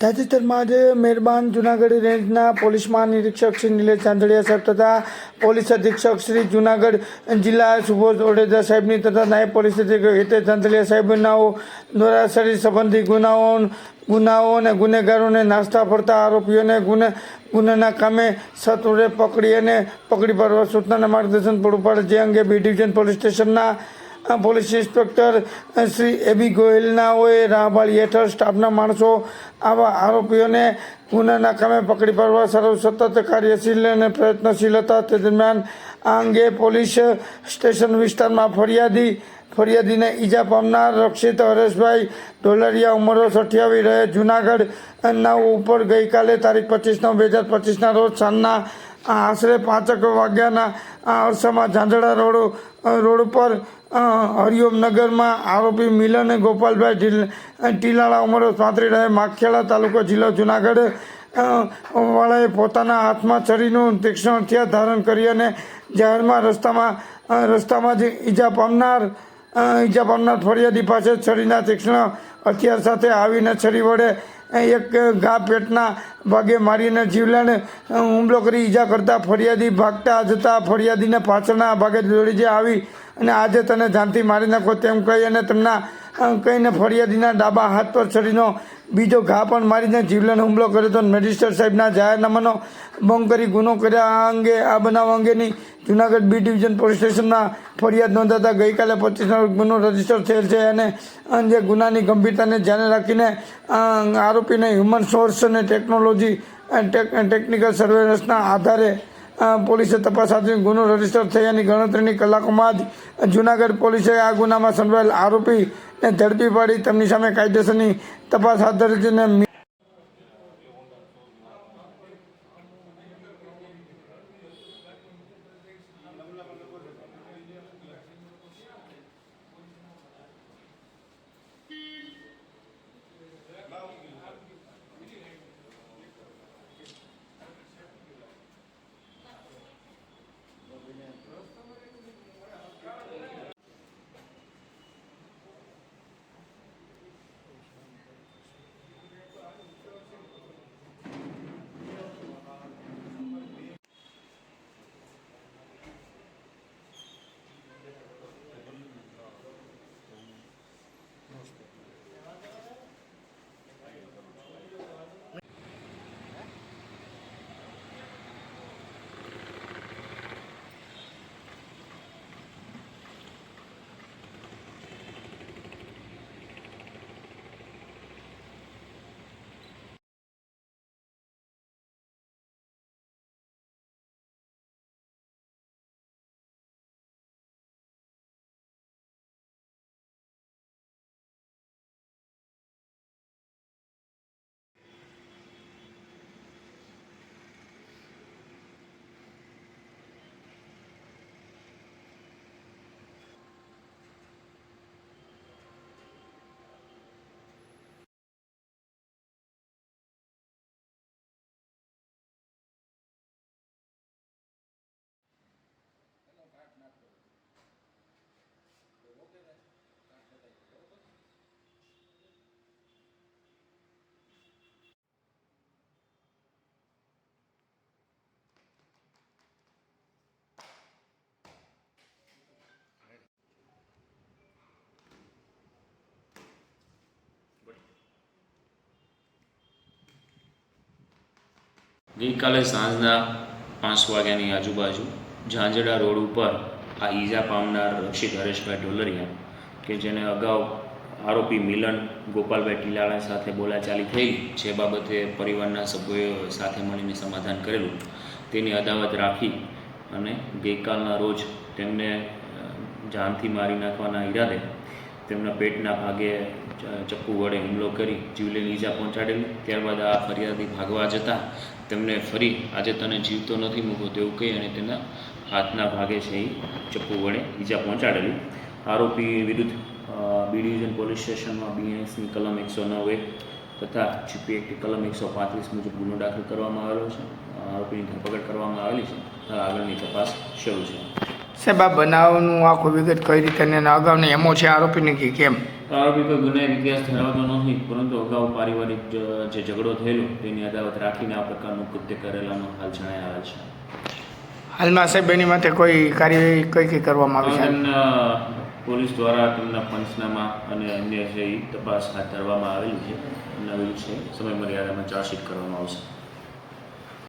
તાજેતરમાં આજે મહેરબાન જૂનાગઢ રેન્જના પોલીસ મહાનિરીક્ષક શ્રી નિલેશ ચાંદડિયા સાહેબ તથા પોલીસ અધિક્ષક શ્રી જૂનાગઢ જિલ્લા સુબોધ ઓડેદા સાહેબની તથા નાયબ પોલીસ અધિક્ષક હિતેશ ચાંદડિયા સાહેબના દ્વારા શરીર સંબંધી ગુનાઓ અને ગુનેગારોને નાસ્તા ફરતા આરોપીઓને ગુનાના કામે સત્વરે પકડી પાડવા સૂચનાના માર્ગદર્શન પૂરું પાડે જે અંગે બી ડિવિઝન પોલીસ સ્ટેશનના પોલીસ ઇન્સ્પેક્ટર શ્રી એબી ગોયલનાઓએ રાહબારી હેઠળ સ્ટાફના માણસો આવા આરોપીઓને ગુનાના કામે પકડી પાડવા સતત કાર્યશીલ અને પ્રયત્નશીલ હતા. તે દરમિયાન આ અંગે પોલીસ સ્ટેશન વિસ્તારમાં ફરિયાદીને ઈજા પામનાર રક્ષિત હરેશભાઈ ઢોલરિયા ઉંમર 28 રહે જૂનાગઢના ઉપર ગઈકાલે તારીખ 25/9/2025ના રોજ સાંજના આશરે 5 વાગ્યાના અરસામાં ઝાંઝડા રોડ ઉપર હરિઓમનગરમાં આરોપી મિલન ગોપાલભાઈ ટીલાળા ઉંમર 35 રહે માખેડા તાલુકો જિલ્લો જૂનાગઢ વાળાએ પોતાના હાથમાં છરીનું તીક્ષ્ણ હથિયાર ધારણ કરી અને જાહેરમાં રસ્તામાં જ ઈજા પામનાર ફરિયાદી પાસે છરીના તીક્ષ્ણ હથિયાર સાથે આવીને છરી વડે એક ઘા પેટના ભાગે મારીને જીવલેણ હુમલો કરી ઈજા કરતા ફરિયાદી ભાગતા જતા ફરિયાદીને પાછળના ભાગે દોડી આવી અને આજે તને જાનથી મારી નાખો તેમ કહી અને તેમના કહીને ફરિયાદીના ડાબા હાથ પર છરીનો બીજો ઘા પણ મારીને જીવલેણ હુમલો કર્યો હતો. મેજિસ્ટ્રેટ સાહેબના જાહેરનામાનો ભંગ કરી ગુનો કર્યા આ બનાવ અંગેની જૂનાગઢ બી ડિવિઝન પોલીસ સ્ટેશનમાં ફરિયાદ નોંધાતા ગઈકાલે 25 ગુનો રજીસ્ટર થયેલ છે અને જે ગુનાની ગંભીરતાને ધ્યાને રાખીને આરોપીને હ્યુમન સોર્સ અને ટેકનિકલ સર્વેલન્સના આધારે પોલીસે તપાસ હાથ ધરી ગુનો રજીસ્ટર થયાની ગણતરીની કલાકોમાં જ જૂનાગઢ પોલીસે આ ગુનામાં સંડોવાયેલ આરોપીને ઝડપી પાડી તેમની સામે કાયદેસરની તપાસ હાથ ધરી છે. ગઈકાલે સાંજના 5 વાગ્યાની આજુબાજુ ઝાંઝડા રોડ ઉપર આ ઈજા પામનાર રક્ષિત હરેશભાઈ ઢોલરિયા કે જેને અગાઉ આરોપી મિલન ગોપાલભાઈ ટીલાળા સાથે બોલાચાલી થઈ જે બાબતે પરિવારના સભ્યોએ સાથે મળીને સમાધાન કરેલું તેની અદાવત રાખી અને ગઈકાલના રોજ તેમને જાનથી મારી નાખવાના ઈરાદે તેમના પેટના ભાગે ચપ્પુ વડે હુમલો કરી જીવલેણ ઈજા પહોંચાડેલી. ત્યારબાદ આ ફરિયાદી ભાગવા જતાં તેમને ફરી આજે તને જીવતો નથી મૂકો તેવું કહી અને તેના હાથના ભાગે છે એ ચપ્પુ વડે ઈજા પહોંચાડેલી. આરોપી વિરુદ્ધ બી ડિવિઝન પોલીસ સ્ટેશનમાં BNSની કલમ 109A તથા GP એક્ટ કલમ 135 મુજબ ગુનો દાખલ કરવામાં આવેલો છે. આરોપીની ધરપકડ કરવામાં આવેલી છે. આગળની તપાસ શરૂ છે. સાહેબ આ બનાવનું આખું વિગત કઈ રીતે અને એના અગાઉની એમો છે આરોપીની કે કેમ? આરોપી કોઈ ગુનાહિત ઇતિહાસ ધરાવતો નથી, પરંતુ અગાઉ પારિવારિક જે ઝઘડો થયેલો તેની અદાવત રાખીને આ પ્રકારનું કૃત્ય કરેલાનો હાલ જણાઈ આવે છે. હાલમાં સાહેબ એની માટે કોઈ કાર્યવાહી કઈ કરવામાં આવી છે? તેમના પોલીસ દ્વારા તેમના પંચનામા અને અન્ય જે તપાસ હાથ ધરવામાં આવેલી છે, નવી છે સમય મર્યાદામાં ચાર્જશીટ કરવામાં આવશે.